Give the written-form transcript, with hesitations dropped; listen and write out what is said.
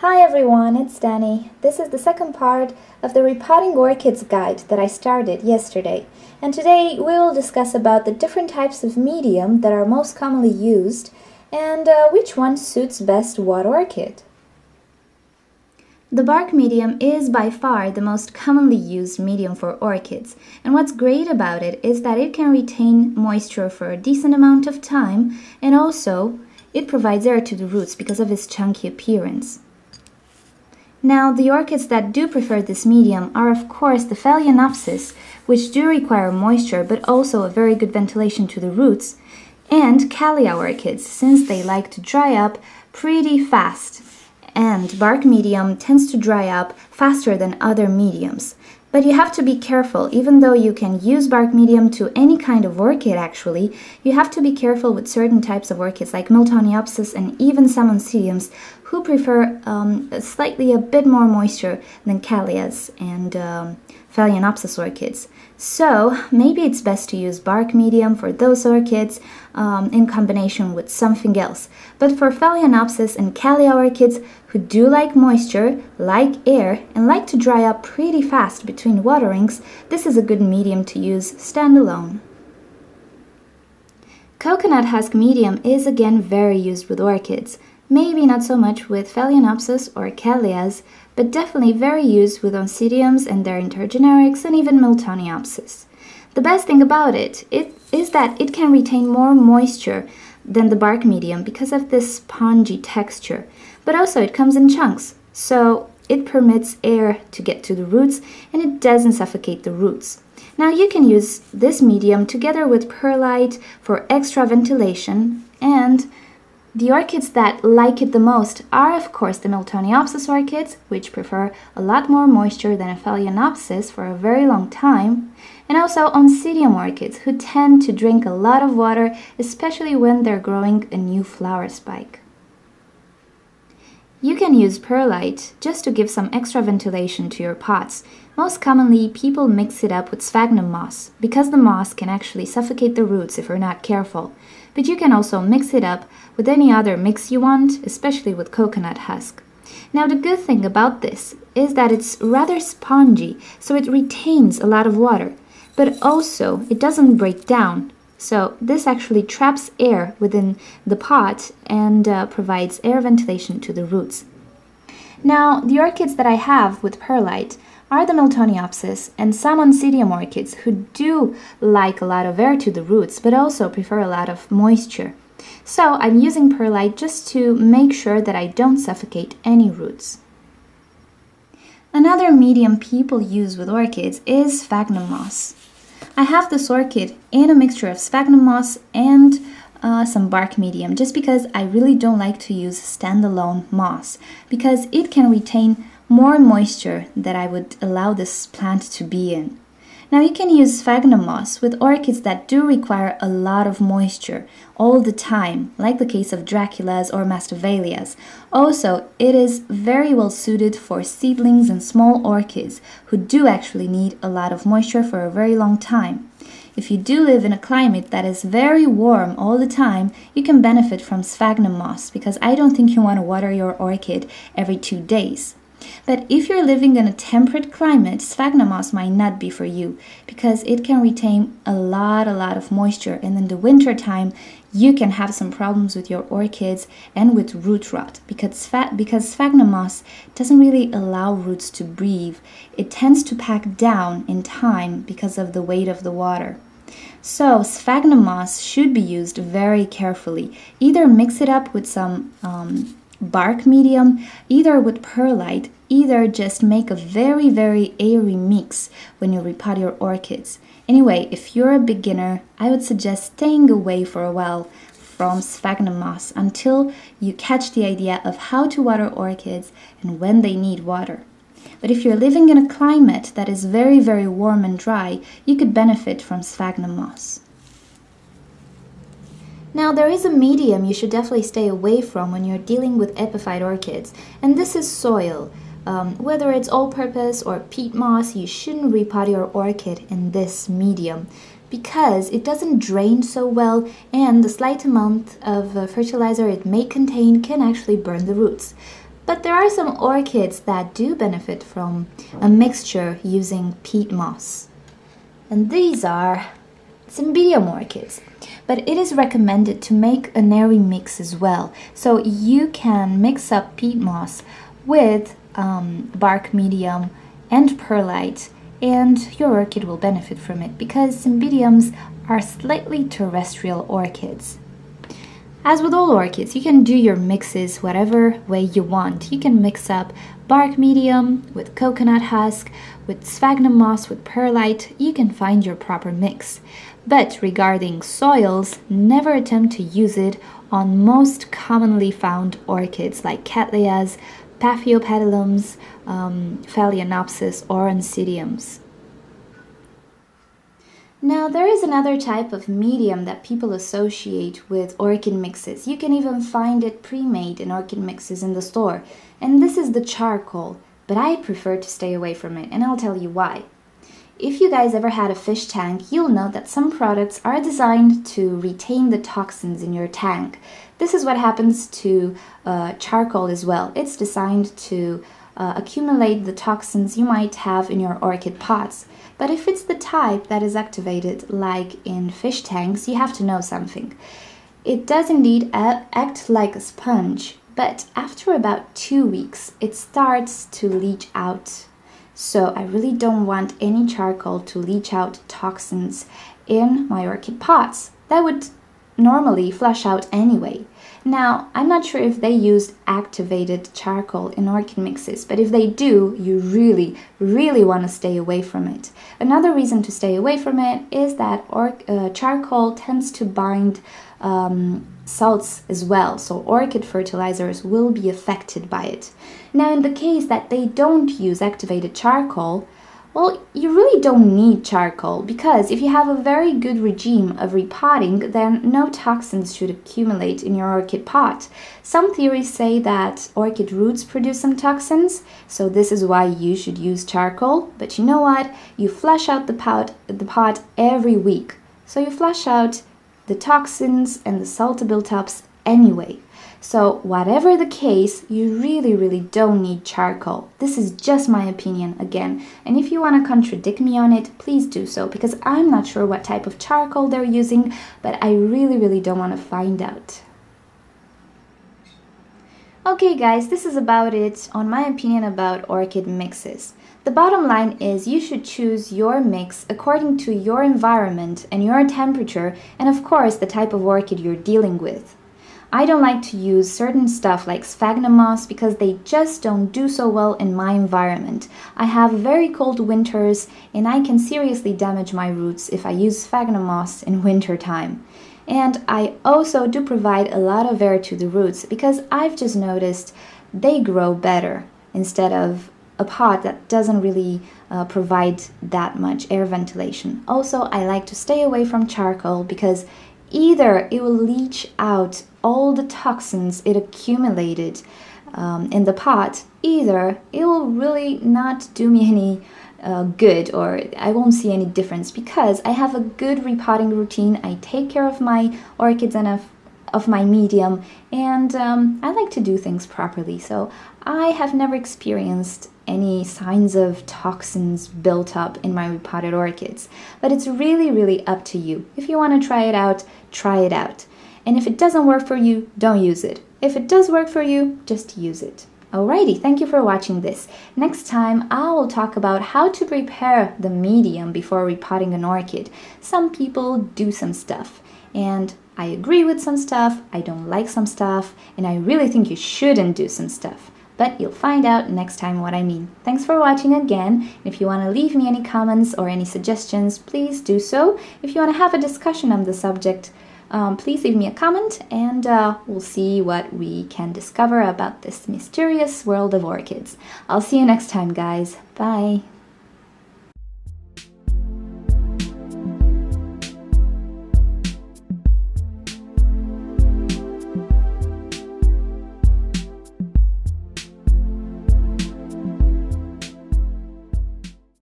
Hi everyone, it's Danny. This is the second part of the Repotting Orchids guide that I started yesterday. And today we will discuss about the different types of medium that are most commonly used and which one suits best what orchid. The bark medium is by far the most commonly used medium for orchids, and what's great about it is that it can retain moisture for a decent amount of time, and also it provides air to the roots because of its chunky appearance. Now, the orchids that do prefer this medium are of course the Phalaenopsis, which do require moisture but also a very good ventilation to the roots, and Callia orchids, since they like to dry up pretty fast. And bark medium tends to dry up faster than other mediums. But you have to be careful. Even though you can use bark medium to any kind of orchid actually, you have to be careful with certain types of orchids like Miltoniopsis and even some Oncidiums who prefer a bit more moisture than Callias and Phalaenopsis orchids. So maybe it's best to use bark medium for those orchids in combination with something else. But for Phalaenopsis and Callia orchids who do like moisture, like air, and like to dry up pretty fast between waterings, this is a good medium to use standalone. Coconut husk medium is again very used with orchids. Maybe not so much with Phalaenopsis or Callias, but definitely very used with Oncidiums and their intergenerics and even Miltoniopsis. The best thing about it is that it can retain more moisture than the bark medium because of this spongy texture, but also it comes in chunks, so it permits air to get to the roots and it doesn't suffocate the roots. Now you can use this medium together with perlite for extra ventilation, and the orchids that like it the most are of course the Miltoniopsis orchids, which prefer a lot more moisture than a Phalaenopsis for a very long time, and also Oncidium orchids who tend to drink a lot of water, especially when they're growing a new flower spike. You can use perlite just to give some extra ventilation to your pots. Most commonly, people mix it up with sphagnum moss, because the moss can actually suffocate the roots if you're not careful. But you can also mix it up with any other mix you want, especially with coconut husk. Now, the good thing about this is that it's rather spongy, so it retains a lot of water, but also it doesn't break down. So this actually traps air within the pot and provides air ventilation to the roots. Now, the orchids that I have with perlite are the Miltoniopsis and some Oncidium orchids who do like a lot of air to the roots, but also prefer a lot of moisture. So I'm using perlite just to make sure that I don't suffocate any roots. Another medium people use with orchids is sphagnum moss. I have this orchid in a mixture of sphagnum moss and some bark medium, just because I really don't like to use standalone moss, because it can retain more moisture that I would allow this plant to be in. Now you can use sphagnum moss with orchids that do require a lot of moisture all the time, like the case of Draculas or Masdevallias. Also, it is very well suited for seedlings and small orchids who do actually need a lot of moisture for a very long time. If you do live in a climate that is very warm all the time, you can benefit from sphagnum moss, because I don't think you want to water your orchid every 2 days. But if you're living in a temperate climate, sphagnum moss might not be for you, because it can retain a lot of moisture, and in the winter time you can have some problems with your orchids and with root rot, because sphagnum moss doesn't really allow roots to breathe. It tends to pack down in time because of the weight of the water. So sphagnum moss should be used very carefully. Either mix it up with some bark medium, either with perlite, either just make a very airy mix when you repot your orchids. Anyway, if you're a beginner, I would suggest staying away for a while from sphagnum moss until you catch the idea of how to water orchids and when they need water. But if you're living in a climate that is very warm and dry, you could benefit from sphagnum moss. Now, there is a medium you should definitely stay away from when you're dealing with epiphyte orchids, and this is soil. Whether it's all-purpose or peat moss, you shouldn't repot your orchid in this medium because it doesn't drain so well, and the slight amount of fertilizer it may contain can actually burn the roots. But there are some orchids that do benefit from a mixture using peat moss. And these are Cymbidium orchids. But it is recommended to make a nary mix as well. So you can mix up peat moss with bark medium and perlite, and your orchid will benefit from it because Cymbidiums are slightly terrestrial orchids. As with all orchids, you can do your mixes whatever way you want. You can mix up bark medium with coconut husk, with sphagnum moss, with perlite. You can find your proper mix. But regarding soils, never attempt to use it on most commonly found orchids like Cattleyas, Paphiopedilums, Phalaenopsis, or Oncidiums. Now, there is another type of medium that people associate with orchid mixes. You can even find it pre-made in orchid mixes in the store. And this is the charcoal, but I prefer to stay away from it, and I'll tell you why. If you guys ever had a fish tank, you'll know that some products are designed to retain the toxins in your tank. This is what happens to charcoal as well. It's designed to accumulate the toxins you might have in your orchid pots. But if it's the type that is activated, like in fish tanks, you have to know something. It does indeed act like a sponge, but after about 2 weeks, it starts to leach out. So I really don't want any charcoal to leach out toxins in my orchid pots. That would normally flush out anyway. Now, I'm not sure if they used activated charcoal in orchid mixes, but if they do, you really, really want to stay away from it. Another reason to stay away from it is that charcoal tends to bind salts as well, so orchid fertilizers will be affected by it. Now, in the case that they don't use activated charcoal, well, you really don't need charcoal because if you have a very good regime of repotting, then no toxins should accumulate in your orchid pot. Some theories say that orchid roots produce some toxins, so this is why you should use charcoal. But you know what? You flush out the pot every week. So you flush out the toxins and the salt build-ups anyway. So whatever the case, you really, really don't need charcoal. This is just my opinion again. And if you want to contradict me on it, please do so, because I'm not sure what type of charcoal they're using, but I really, really don't want to find out. Okay guys, this is about it on my opinion about orchid mixes. The bottom line is you should choose your mix according to your environment and your temperature, and of course the type of orchid you're dealing with. I don't like to use certain stuff like sphagnum moss because they just don't do so well in my environment. I have very cold winters and I can seriously damage my roots if I use sphagnum moss in winter time. And I also do provide a lot of air to the roots because I've just noticed they grow better instead of a pot that doesn't really provide that much air ventilation. Also, I like to stay away from charcoal because either it will leach out all the toxins it accumulated in the pot, either it will really not do me any good, or I won't see any difference because I have a good repotting routine. I take care of my orchids and of my medium, and I like to do things properly. So I have never experienced any signs of toxins built up in my repotted orchids. But it's really, really up to you. If you want to try it out, try it out. And if it doesn't work for you, don't use it. If it does work for you, just use it. Alrighty, thank you for watching this. Next time, I will talk about how to prepare the medium before repotting an orchid. Some people do some stuff, and I agree with some stuff, I don't like some stuff, and I really think you shouldn't do some stuff. But you'll find out next time what I mean. Thanks for watching again. If you want to leave me any comments or any suggestions, please do so. If you want to have a discussion on the subject, please leave me a comment, and we'll see what we can discover about this mysterious world of orchids. I'll see you next time, guys. Bye.